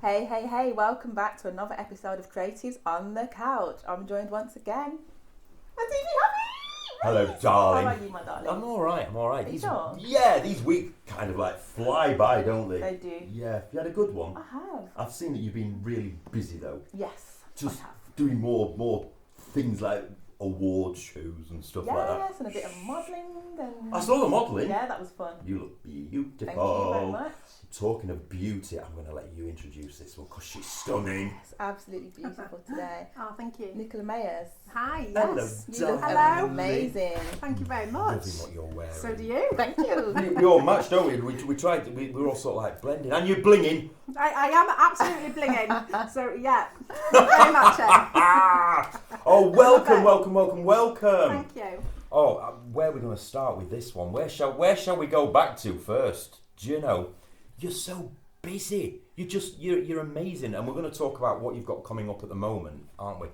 Hey, welcome back to another episode of Creatives on the Couch. I'm joined once again by TV Hubby. Hello, darling. How are you, my darling? I'm alright. Are you sure? Yeah, these weeks kind of like fly by, don't they? They do. Yeah, you had a good one. I have. I've seen that you've been really busy though. Yes, Just I have. doing more things like award shows and stuff like that. Yes, and a bit of modelling. And... I saw the modelling. Yeah, that was fun. You look beautiful. Thank you very much. Talking of beauty, I'm going to let you introduce this one because she's stunning. It's absolutely beautiful today. Oh, thank you. Nicola Mayers. Hi, Hello, yes. You look Hello. amazing. Thank you very much. Loving what you're wearing. So do you. Thank you. We all match, don't we? We tried. We're all sort of like blending, and you're blinging. I am absolutely blinging. So yeah, very much. Oh, welcome. Thank you. Oh, where are we going to start with this one? Where shall we go back to first? Do you know, you're so busy. You're amazing, and we're going to talk about what you've got coming up at the moment, aren't we?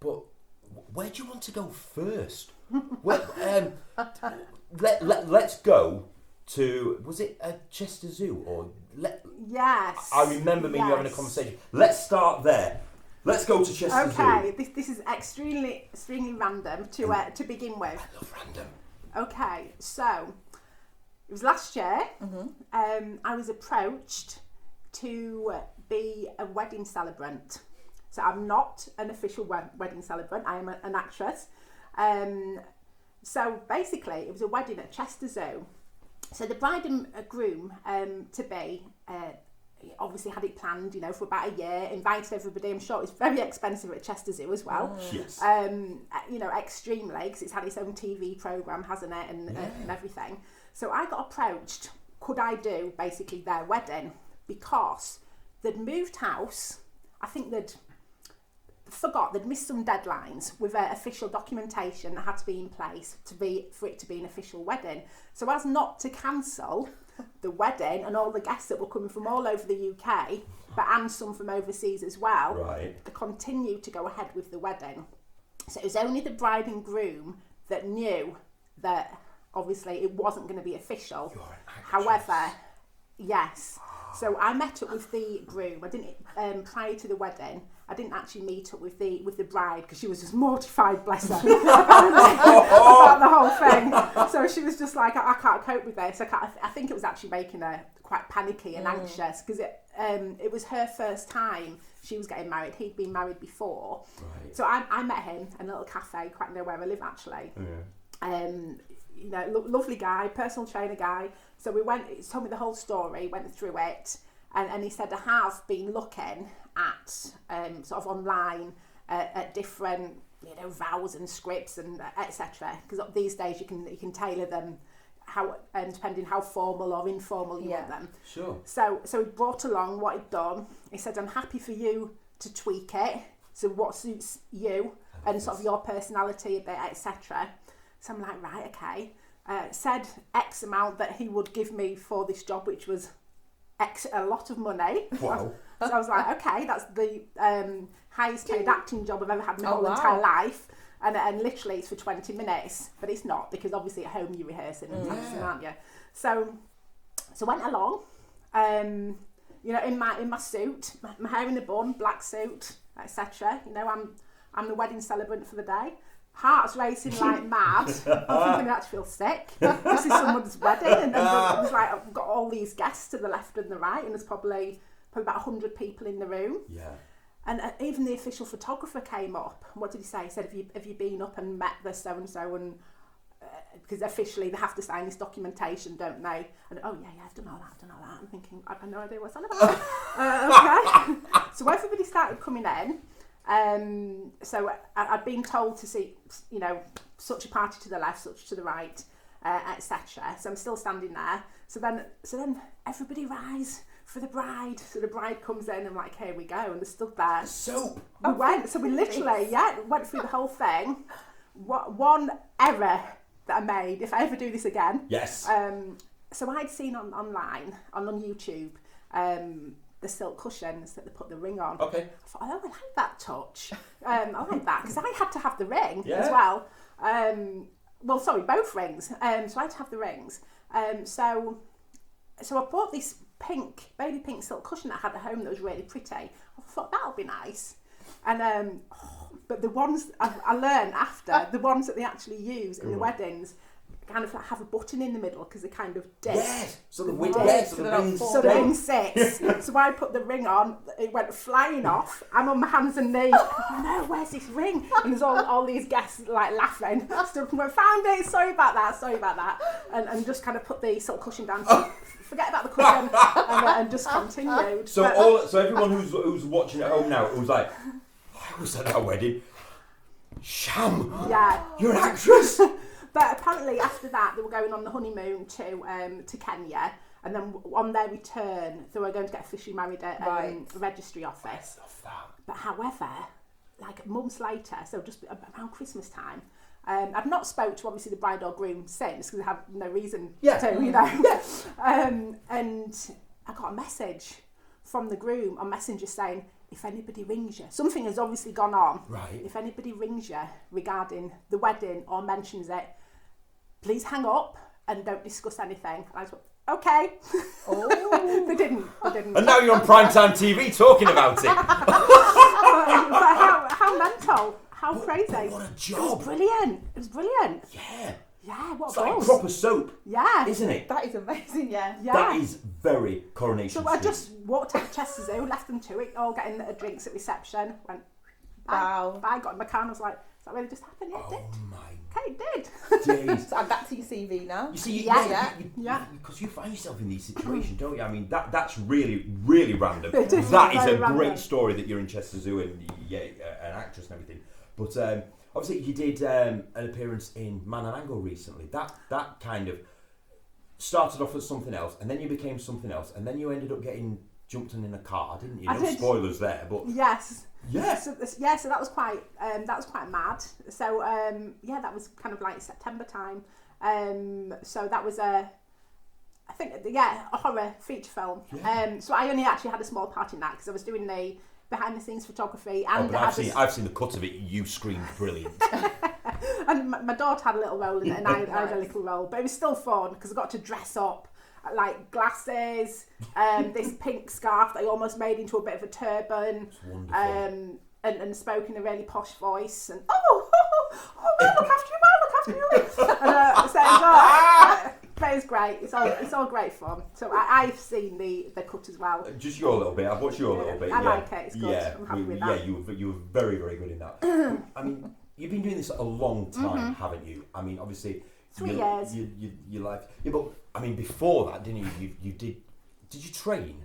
But where do you want to go first? Well, let's go to, was it Chester Zoo or? Yes. I remember me and you having a conversation. Let's start there. Let's go to Chester Zoo. Okay, this is extremely random to begin with. I love random. Okay, so it was last year. Mm-hmm. I was approached to be a wedding celebrant. So I'm not an official wedding celebrant. I am an actress. So basically, it was a wedding at Chester Zoo. So the bride and groom to be obviously had it planned, for about a year. Invited everybody. I'm sure it's very expensive at Chester Zoo as well. Yes. Extremely, because it's had its own TV program, hasn't it, and everything. So I got approached. Could I do basically their wedding because they'd moved house. I think they'd missed some deadlines with official documentation that had to be in place for it to be an official wedding. So as not to cancel the wedding and all the guests that were coming from all over the UK, and some from overseas as well, Right. they continued to go ahead with the wedding. So it was only the bride and groom that knew that obviously it wasn't going to be official. You're an actress. However, yes. So I met up with the groom. I didn't prior to the wedding. I didn't actually meet up with the bride because she was just mortified, bless her, about the whole thing. So she was just like, I can't cope with this. I think it was actually making her quite panicky and anxious because it was her first time she was getting married. He'd been married before. Right. So I met him in a little cafe quite near where I live actually. Yeah. Lovely guy, personal trainer guy. So we went, he told me the whole story, went through it, and he said, I have been looking at sort of online at different, vows and scripts and etc. Because these days you can tailor them how depending how formal or informal you want them. Sure. So he brought along what he'd done. He said, I'm happy for you to tweak it. So what suits you and sort of your personality a bit, etc. So I'm like, right, okay. Said X amount that he would give me for this job, which was a lot of money. Wow. So I was like, okay, that's the highest paid acting job I've ever had in my whole wow. entire life. And literally it's for 20 minutes. But it's not, because obviously at home you're rehearsing and practicing, aren't you? So went along, in my suit, my hair in a bun, black suit, etc. I'm the wedding celebrant for the day. Heart's racing like mad. I'm thinking I actually feel sick. This is someone's wedding, and then it was like I've got all these guests to the left and the right, and there's probably about 100 people in the room. Yeah. And even the official photographer came up. What did he say? He said, "Have you been up and met the so and so?" And because officially they have to sign this documentation, don't they? And oh yeah, I've done all that. I'm thinking I've no idea what's on about. Okay. So everybody started coming in. So I'd been told to see, such a party to the left, such to the right, etc. So I'm still standing there. So then everybody rise for the bride. So the bride comes in and I'm like, here we go. And they're stood there. Soap. We literally, went through the whole thing. One error that I made, if I ever do this again. Yes. So I'd seen online, on YouTube, the silk cushions that they put the ring on. Okay. I thought, I like that touch. I like that because I had to have the ring Yeah. as well. Both rings. So I had to have the rings. So I bought this baby pink silk cushion that I had at home that was really pretty. I thought that'll be nice. And but the ones I learned after, the ones that they actually use in the weddings, kind of like have a button in the middle because they kind of dip. Yes, so the ring sits. So I put the ring on, it went flying off. I'm on my hands and knees. Oh no, where's this ring? And there's all these guests like laughing. Stood up and went, found it. Sorry about that. And just kind of put the silk cushion down. Forget about the cushion and just continued. So everyone who's watching at home now, it was like, I was at that wedding. Sham. Yeah. You're an actress. But apparently after that, they were going on the honeymoon to Kenya, and then on their return, they were going to get officially married at a registry office. I love that. But however, like months later, so just around Christmas time, I've not spoke to obviously the bride or groom since because I have no reason to, you know. And I got a message from the groom on Messenger saying, if anybody rings you, something has obviously gone on. Right. If anybody rings you regarding the wedding or mentions it, please hang up and don't discuss anything. And I just went, okay. Oh. They didn't. And now you're on primetime TV talking about it. But how mental, how crazy. What a job. It was brilliant. Yeah, what it's a like buzz. proper soap, Yeah. isn't it? That is amazing, yeah. That is very Coronation So I Street. just walked out of Chester Zoo, left them to it, all getting drinks at reception, went, bye. Wow. Bye, got in my car and I was like, is that really just happened? Yeah, it did. Oh my Okay, it did. days. So add that to your CV now. You see, Yeah. because you find yourself in these situations, don't you? I mean, that's really, really random. It is That is very a random. great story that you're in Chester Zoo and an actress and everything. But obviously, you did an appearance in Man and Angle recently. That kind of started off as something else, and then you became something else, and then you ended up getting jumped in a car, didn't you? I did. Spoilers there, but Yes. yeah. So that was quite mad. So that was kind of like September time. So that was a horror feature film. Yeah. So I only actually had a small part in that because I was doing the behind the scenes photography and I've seen the cut of it. You screamed brilliant. and my daughter had a little role in it and I had a little role, but it was still fun because I got to dress up, like glasses, this pink scarf that I almost made into a bit of a turban, and spoke in a really posh voice, and look after you, and but it was great. It's all great fun. So I've seen the cut as well. Just your little bit. I've watched your little bit. I like it. It's good. Yeah, I'm happy with that. Yeah, you were very, very good in that. I mean, you've been doing this a long time, haven't you? I mean, obviously, 3 years. You like, but I mean, before that, didn't you? You did you train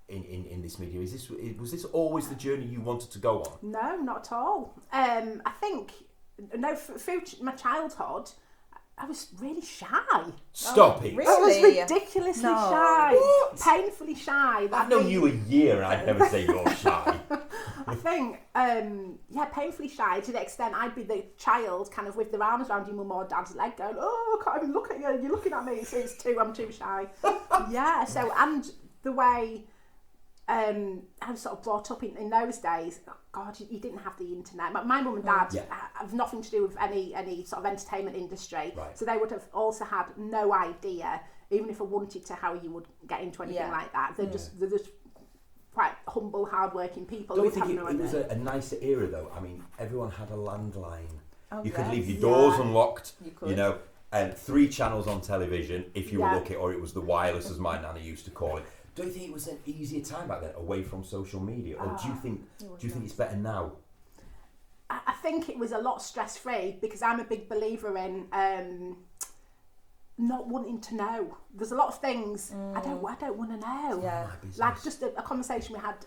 in this media? Was this always the journey you wanted to go on? No, not at all. I think through my childhood, I was really shy. Stop it. Really? I was ridiculously shy. What? Painfully shy. I've known you a year and I'd never say you're shy. I think, painfully shy to the extent I'd be the child kind of with their arms around your mum or dad's leg going, oh, I can't even look at you, you're looking at me, so I'm too shy. Yeah, so, and the way I was sort of brought up in those days, God, you didn't have the internet. My mum and dad have nothing to do with any sort of entertainment industry, right. So they would have also had no idea, even if I wanted to, how you would get into anything like that. They're just quite humble, hard-working people. Don't you think it was a nicer era though? I mean, everyone had a landline. You could leave your doors unlocked. You know, and 3 channels on television if you were lucky, or it was the wireless, as my nana used to call it. Don't you think it was an easier time back then, away from social media, or do you think it's better now? I think it was a lot stress-free because I'm a big believer in not wanting to know. There's a lot of things I don't want to know. Yeah. Like just a conversation we had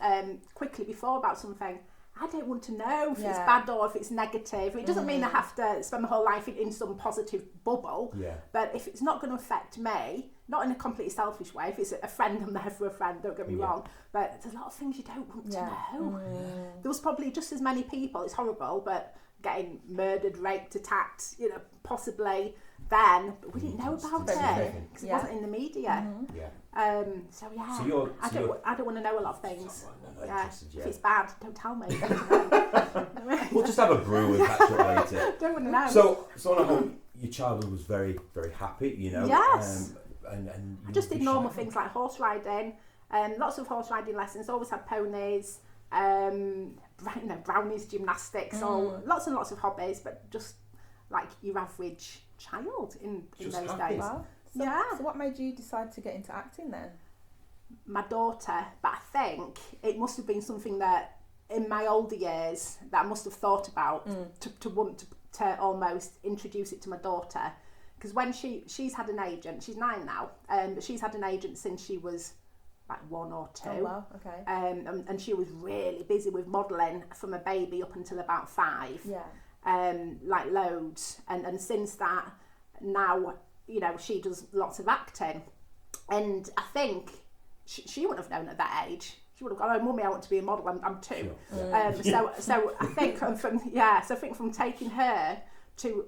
quickly before about something. I don't want to know if it's bad or if it's negative. It doesn't mean I have to spend my whole life in some positive bubble. Yeah. But if it's not going to affect me, not in a completely selfish way, if it's a friend, I'm there for a friend, don't get me wrong. But there's a lot of things you don't want to know. There was probably just as many people, it's horrible, but getting murdered, raped, attacked, possibly then, but we didn't know about it because it wasn't in the media. So I don't want to know a lot of things. If it's bad, don't tell me. We'll just have a brew and catch up later. Don't want to know. So on a whole, your childhood was very, very happy, you know. Yes. and I just did normal things like horse riding, lots of horse riding lessons. Always had ponies, brownies, gymnastics, all lots and lots of hobbies, but just like your average child in those days. Wow. So what made you decide to get into acting then? My daughter, but I think it must have been something that in my older years that I must have thought about to want to almost introduce it to my daughter, because when she's had an agent, she's 9 now, but she's had an agent since she was like 1 or 2. Oh wow, okay. And she was really busy with modelling from a baby up until about 5. Yeah. Like loads, and since that now, you know, she does lots of acting, and I think she wouldn't have known at that age. She would have gone, "Oh, mummy, I want to be a model. I'm 2." Sure. So I think from taking her to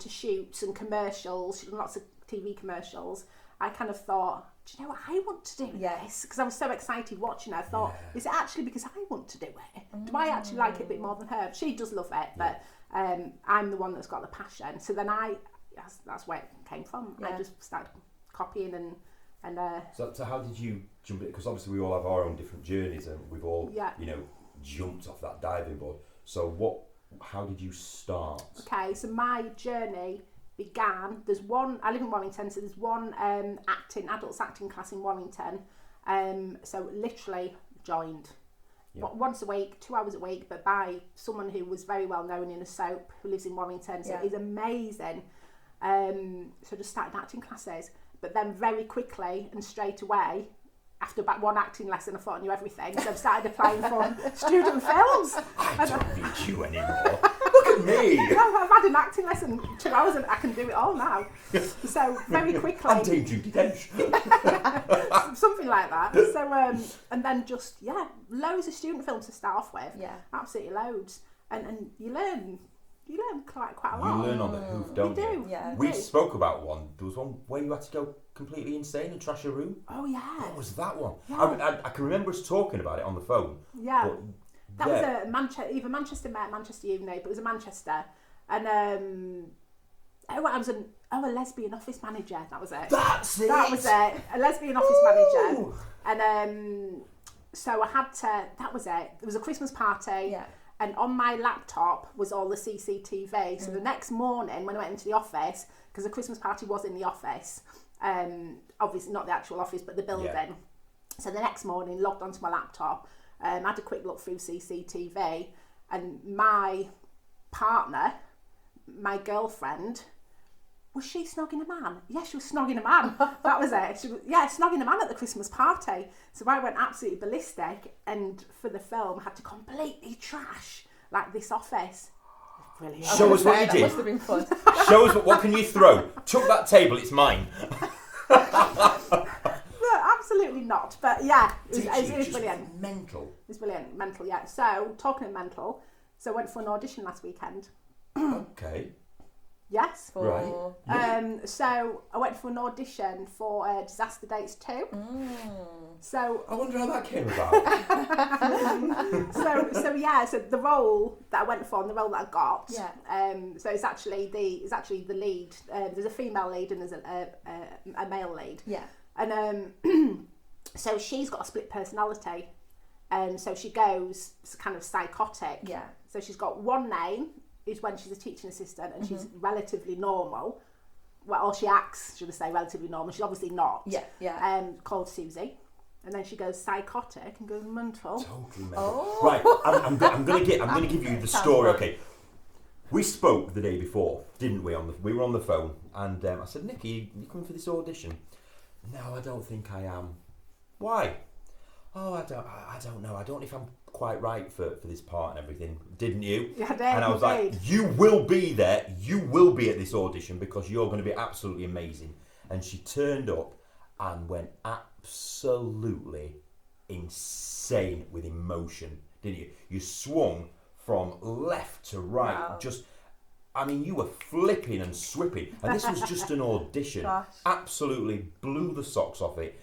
shoots and commercials, she's done lots of TV commercials. I kind of thought, do you know what, I want to do this, because I was so excited watching her. I thought, is it actually because I want to do it? Do I actually like it a bit more than her? She does love it, but I'm the one that's got the passion. So then that's where it came from. I just started copying and So how did you jump in? Because obviously we all have our own different journeys, and we've all jumped off that diving board. So how did you start? Okay, so my journey began. I live in Warrington, so there's one adults acting class in Warrington. So literally joined once a week, 2 hours a week, but by someone who was very well known in a soap, who lives in Warrington. So he's amazing. So just started acting classes. But then very quickly and straight away, after about one acting lesson, I thought I knew everything. So I started applying for student films. I don't need you anymore. Look at me. I've had an acting lesson 2 hours and I can do it all now. So very quickly. I'm Dame Judi Dench. Something like that. So and then just loads of student films to start off with. Yeah. Absolutely loads. And you learn quite a lot. You learn on the hoof, don't you? Yeah, we spoke about one. There was one where you had to go completely insane and trash a room. Oh yeah. What was that one? Yeah. I can remember us talking about it on the phone. Yeah. That was either Manchester Met, Manchester Uni, but it was a Manchester. And I was a lesbian office manager. That was it. That was it. A lesbian office manager. And so I had to. That was it. It was a Christmas party. Yeah. And on my laptop was all the CCTV. So the next morning when I went into the office, because the Christmas party was in the office, obviously not the actual office, but the building. Yeah. So the next morning, logged onto my laptop, had a quick look through CCTV, and my partner, my girlfriend, was she snogging a man? Yeah, she was snogging a man. That was it. She was, snogging a man at the Christmas party. So I went absolutely ballistic, and for the film had to completely trash like this office. Brilliant. Show us what you did. Must have been fun. Show us what can you throw? Chuck that table, it's mine. No, absolutely not. But yeah, it was brilliant. Mental. It was brilliant. Mental, yeah. So talking of mental, so I went for an audition last weekend. Okay. Yes. Right. So I went for an audition for Disaster Dates 2. So I wonder how that came about. So the role that I went for and the role that I got. Yeah. So it's actually the lead. There's a female lead and there's a male lead. Yeah. And so she's got a split personality, and so she goes kind of psychotic. Yeah. So she's got one name. Is when she's a teaching assistant and she's relatively normal. Well, or she acts, should I say, relatively normal. She's obviously not. Yeah, yeah. Called Susie. And then she goes psychotic and goes mental. Totally mental. Oh. Right, I'm gonna give you the story. Okay, we spoke the day before, didn't we? We were on the phone, and I said, Nick, are you coming for this audition? No, I don't think I am. Why? Oh, I don't know. I don't know if I'm quite right for this part and everything. Didn't you? Yeah, I did. And I was like, you will be there. You will be at this audition because you're going to be absolutely amazing. And she turned up and went absolutely insane with emotion, didn't you? You swung from left to right. Wow. You were flipping and swipping. And this was just an audition. Absolutely blew the socks off it.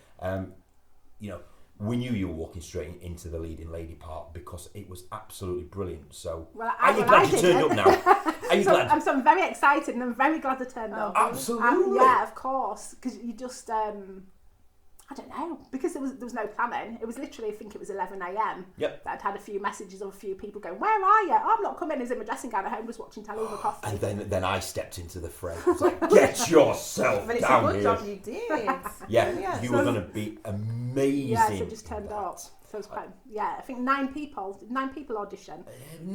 we knew you were walking straight into the leading lady part because it was absolutely brilliant. So, Well, are you glad you turned up now? Are you glad? So I'm very excited and I'm very glad I turned up. Absolutely. Yeah, of course. Because you just, I don't know, because there was no planning. It was literally, I think it was 11 a.m. Yep. I'd had a few messages of a few people going, where are you? Oh, I'm not coming. I was in my dressing gown at home just watching telly with my coffee. And then I stepped into the fray. I was like, get yourself But it's down a good here. job you did. Yeah, you were going to be amazing. Yeah, so it just turned that. up. So it was quite, I think 9 people audition.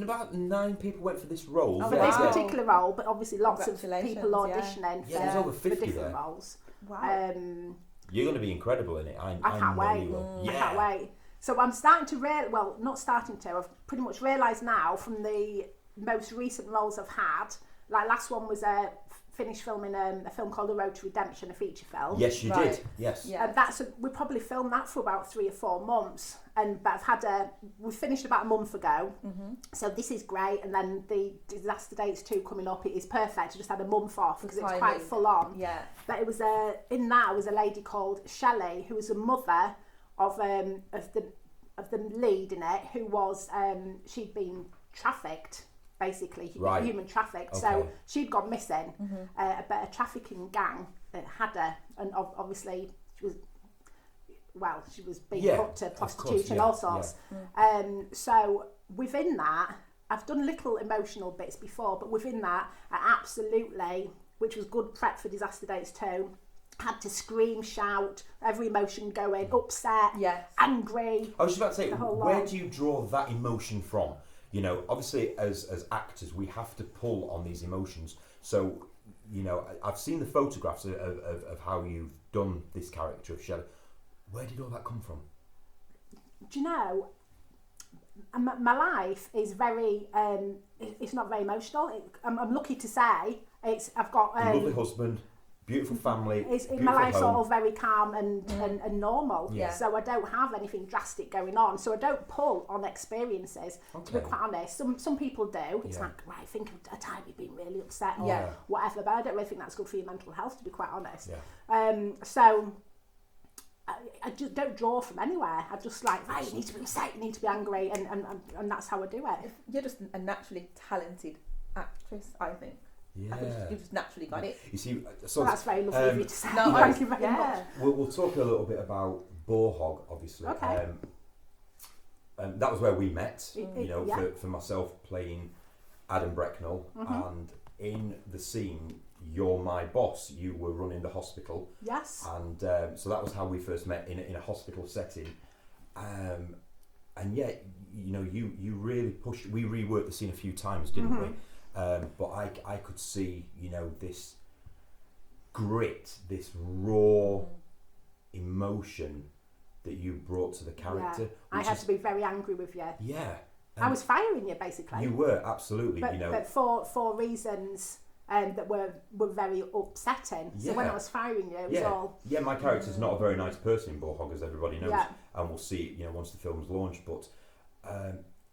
About 9 people went for this role. For this particular role, but obviously lots of people auditioning there's over 50 for different there. roles. Wow. You're going to be incredible in it. I can't know wait. you will. I can't wait. So I'm starting to not starting to, I've pretty much realised now from the most recent roles I've had, like last one was finished filming a film called The Road to Redemption, a feature film. Yes, you did. Yes. Yeah. And we probably filmed that for about 3 or 4 months. But we finished about a month ago. Mm-hmm. So this is great. And then the Disaster Dates 2 coming up, it is perfect. I just had a month off because it was quite full on. Yeah. But it was in that was a lady called Shelley, who was the mother of the lead in it, who was she'd been trafficked. Basically, human trafficked. Okay. So she'd gone missing, but a trafficking gang had her, and obviously she was being put to prostitution, all sorts. Yeah. So within that, I've done little emotional bits before, but within that, I absolutely, which was good prep for Disaster Dates 2, had to scream, shout, every emotion going, upset, angry. I was just about to say, where do you draw that emotion from? You know, obviously as actors, we have to pull on these emotions. So, you know, I've seen the photographs of how you've done this character of Shelley. Where did all that come from? Do you know, my life is very, it's not very emotional. I'm lucky to say, I've got... a lovely husband, beautiful family, my life's home. all very calm and normal. Yeah. So I don't have anything drastic going on. So I don't pull on experiences, to be quite honest. Some people do. It's like, right, think of a time you've been really upset or whatever. But I don't really think that's good for your mental health, to be quite honest. Yeah. So I just don't draw from anywhere. I just like, right, you need to be upset, you need to be angry, and that's how I do it. You're just a naturally talented actress, I think. Yeah. I think you've just naturally got it. You see, so that's very lovely of you to say. No, Thank you very much. We'll talk a little bit about Boarhog, obviously. Okay. That was where we met, for myself playing Adam Brecknell, and in the scene, you're my boss. You were running the hospital. Yes. And so that was how we first met in a hospital setting. And yet, you know, you really pushed. We reworked the scene a few times, didn't we? But I could see, you know, this grit, this raw emotion that you brought to the character. Yeah. I had to be very angry with you. Yeah. I was firing you, basically. You were, absolutely. But, you know, but for reasons that were very upsetting. So when I was firing you, it was all... Yeah, my character's not a very nice person in Boarhog, as everybody knows. Yeah. And we'll see, you know, once the film's launched. But...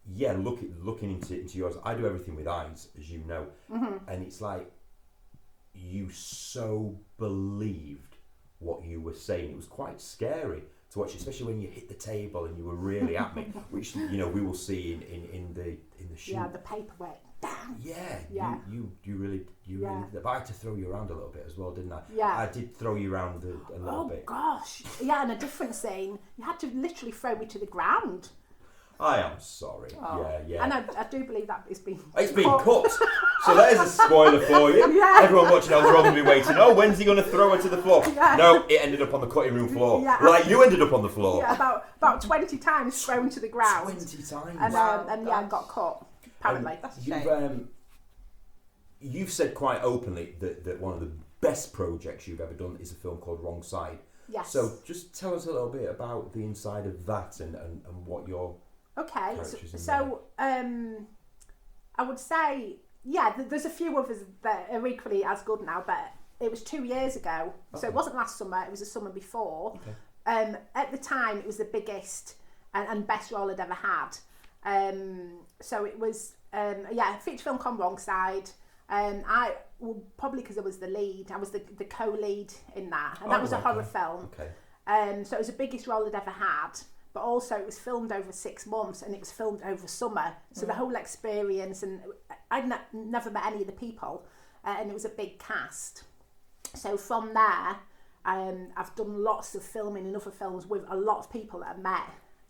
looking into yours, I do everything with eyes, as you know, and it's like you so believed what you were saying. It was quite scary to watch, especially when you hit the table and you were really at me, which, you know, we will see in the shoot. Yeah, the paper went down. Yeah. You really did. But I had to throw you around a little bit as well, didn't I? Yeah. I did throw you around a little bit. Oh gosh. Yeah, in a different scene, you had to literally throw me to the ground. I am sorry. Oh. Yeah. And I do believe that it's been cut. So there's a spoiler for you. Yeah. Everyone watching home, they're all going to be waiting. Oh, when's he going to throw her to the floor? Yeah. No, it ended up on the cutting room floor. Yeah. Like you ended up on the floor. Yeah, about 20 times thrown to the ground. 20 times. And Wow, I got cut, apparently. That's a shame. You've said quite openly that one of the best projects you've ever done is a film called Wrong Side. Yes. So just tell us a little bit about the inside of that and what your... Okay, so I would say, there's a few others that are equally as good now, but it was 2 years ago, so it wasn't last summer, it was the summer before. Okay. At the time, it was the biggest and best role I'd ever had. So it was, a feature film called Wrong Side. Probably because I was the lead, I was the co-lead in that, and that was a horror film. Okay. So it was the biggest role I'd ever had. but also it was filmed over 6 months and it was filmed over summer. So the whole experience, and I'd never met any of the people, and it was a big cast. So from there, I've done lots of filming in other films with a lot of people that I met,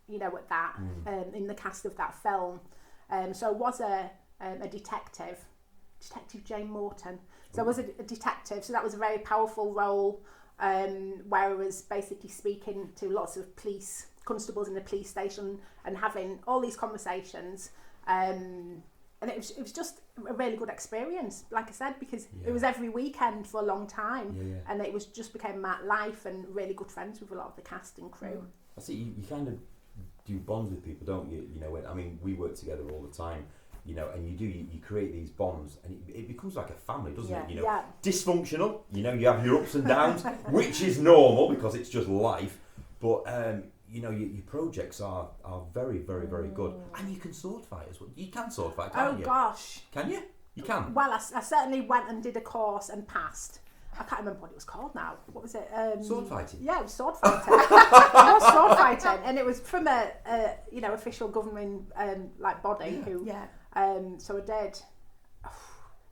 you know, at that, in the cast of that film. So I was a Detective Jane Morton. So I was a detective, so that was a very powerful role, where I was basically speaking to lots of police constables in the police station and having all these conversations. And it was just a really good experience, like I said, because it was every weekend for a long time, and it was just became my life, and really good friends with a lot of the cast and crew. I see you kind of do bonds with people, don't you? You know, I mean, we work together all the time, you know, and you create these bonds, and it becomes like a family, doesn't it? You know, dysfunctional, you know, you have your ups and downs, which is normal because it's just life, but you know, your projects are very, very, very good, and you can sword fight as well. You can sword fight, can't you? Oh gosh, can you? You can. Well, I certainly went and did a course and passed. I can't remember what it was called now. What was it? Sword fighting. Yeah, it was sword fighting. It was sword fighting, and it was from a you know, official governing like body who. Yeah. So I did.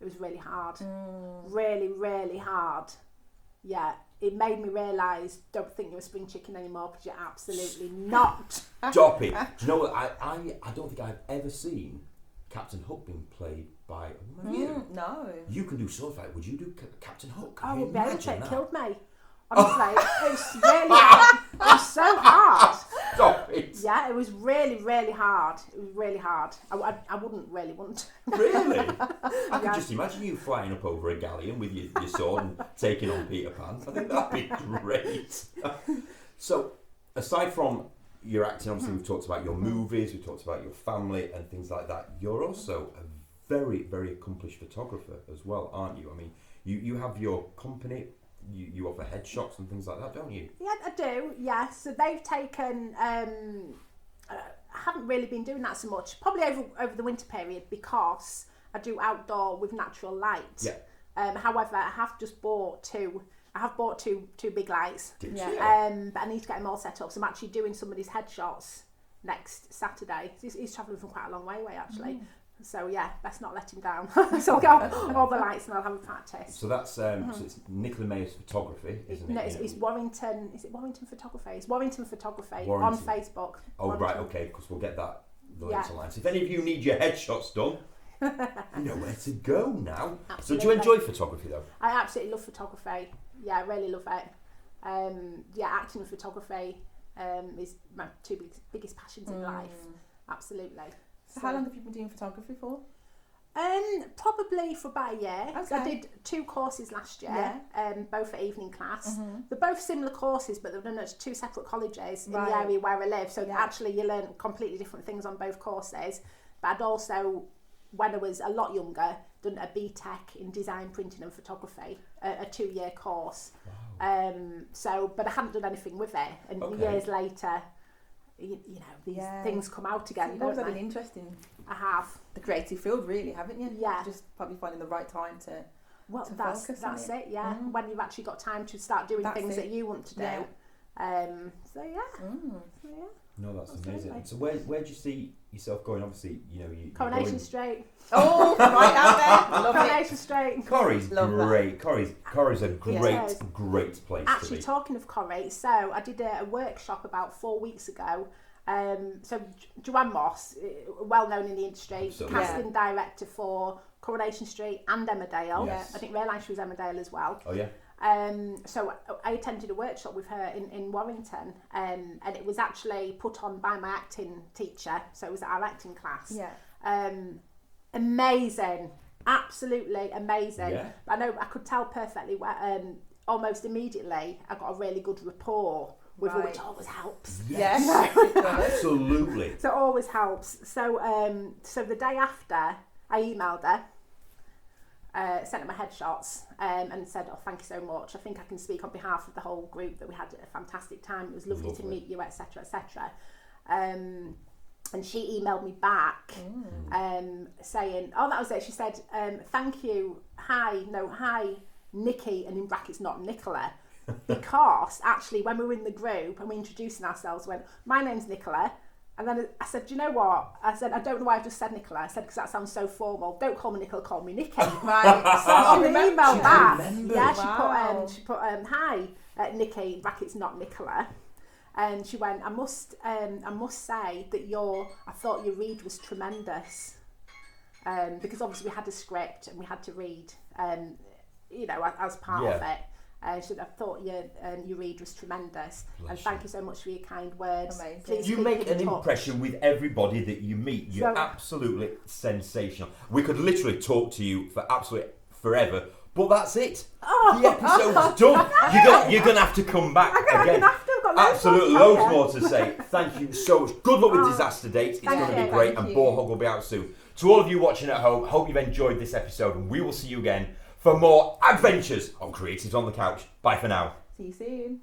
It was really hard. Really, really hard. Yeah. It made me realise, don't think you're a spring chicken anymore, because you're absolutely not. Stop it. Do you know what? I don't think I've ever seen Captain Hook being played by a woman. You? No. You can do sword fight. Would you do Captain Hook? I would be able to. It killed me. Honestly, it was really hard. It was so hard. Stop it. Yeah, it was really, really hard. It was really hard. I wouldn't really want to. Really? I could just imagine you flying up over a galleon with your sword and taking on Peter Pan. I think that'd be great. So, aside from your acting, obviously we've talked about your movies, we've talked about your family and things like that. You're also a very, very accomplished photographer as well, aren't you? I mean, you have your company. You offer headshots and things like that, don't you? Yeah, I do, yeah. So they've taken... I haven't really been doing that so much, probably over the winter period, because I do outdoor with natural light. Yeah. However, I have just bought two... I have bought two big lights. Did you? But I need to get them all set up. So I'm actually doing somebody's headshots next Saturday. He's travelling from quite a long way away, actually. So yeah, let's not let him down. So I'll get all the lights and I'll have a practice. So that's so it's Nicola Mayers Photography, isn't it? No, it's Warrington. Is it Warrington Photography? It's Warrington Photography on Facebook. Oh Warrington. Right, okay, because we'll get that the links online. So if any of you need your headshots done, you know where to go now. Absolutely. So do you enjoy photography though? I absolutely love photography. Yeah, I really love it. Acting and photography is my two biggest passions in life. Absolutely. So how long have you been doing photography for? Probably for about a year. Okay. I did 2 courses last year, both at evening class. They're both similar courses, but they're done at 2 separate colleges in the area where I live. So actually you learn completely different things on both courses. But I'd also, when I was a lot younger, done a BTEC in design, printing and photography, a 2-year course. Wow. But I hadn't done anything with it. And years later... You know, these things come out again. So you've always had an interest in the creative field, really, haven't you? Yeah. Just probably finding the right time to that's focus it. Yeah. When you've actually got time to start doing things that you want to do. Yeah. No, that's amazing. Right. So where do you see yourself going? Obviously, you know, Coronation Street. Oh, right out there. Love Coronation it. Street. Corrie's great. Corrie's a great place Actually, to be. talking of Corrie, so I did a workshop about 4 weeks ago. So Joanne Moss, well known in the industry, casting director for Coronation Street and Emmerdale. Yes. I didn't realise she was Emmerdale as well. Oh yeah. So I attended a workshop with her in Warrington, and it was actually put on by my acting teacher. So it was our acting class. Yeah. Amazing, absolutely amazing. Yeah. I know I could tell perfectly where. Almost immediately, I got a really good rapport with her, which always helps. Yes. Absolutely. So it always helps. So the day after, I emailed her. Sent her my headshots and said, oh, thank you so much. I think I can speak on behalf of the whole group that we had a fantastic time. It was lovely to meet you, etc., etc. And she emailed me back saying, oh, that was it. She said, thank you. Hi, Nikki, and in brackets, not Nicola, because actually when we were in the group and we introducing ourselves, went, my name's Nicola. And then I said, do you know what? I said, I don't know why I just said Nicola. I said, because that sounds so formal. Don't call me Nicola, call me Nikki. Right. So she emailed back. remembered. Yeah, Wow. she put, hi, Nikki, brackets not Nicola. And she went, I must say that I thought your read was tremendous. Because obviously we had a script and we had to read, as part of it. She said, I thought your read was tremendous. And thank you so much for your kind words. Amazing. Please You keep make in an touch. impression with everybody that you meet. You're So- absolutely sensational. We could literally talk to you for absolutely forever, but that's it. The episode's done. You're gonna have to come back I'm again. gonna have to. I've got loads Absolutely, more to loads tell you. more to say. Thank you so much. Good luck with Disaster Dates. It's Thank going to you. be great, Thank and you. Boarhog will be out soon. To all of you watching at home, hope you've enjoyed this episode, and we will see you again for more adventures on Creatives on the Couch. Bye for now. See you soon.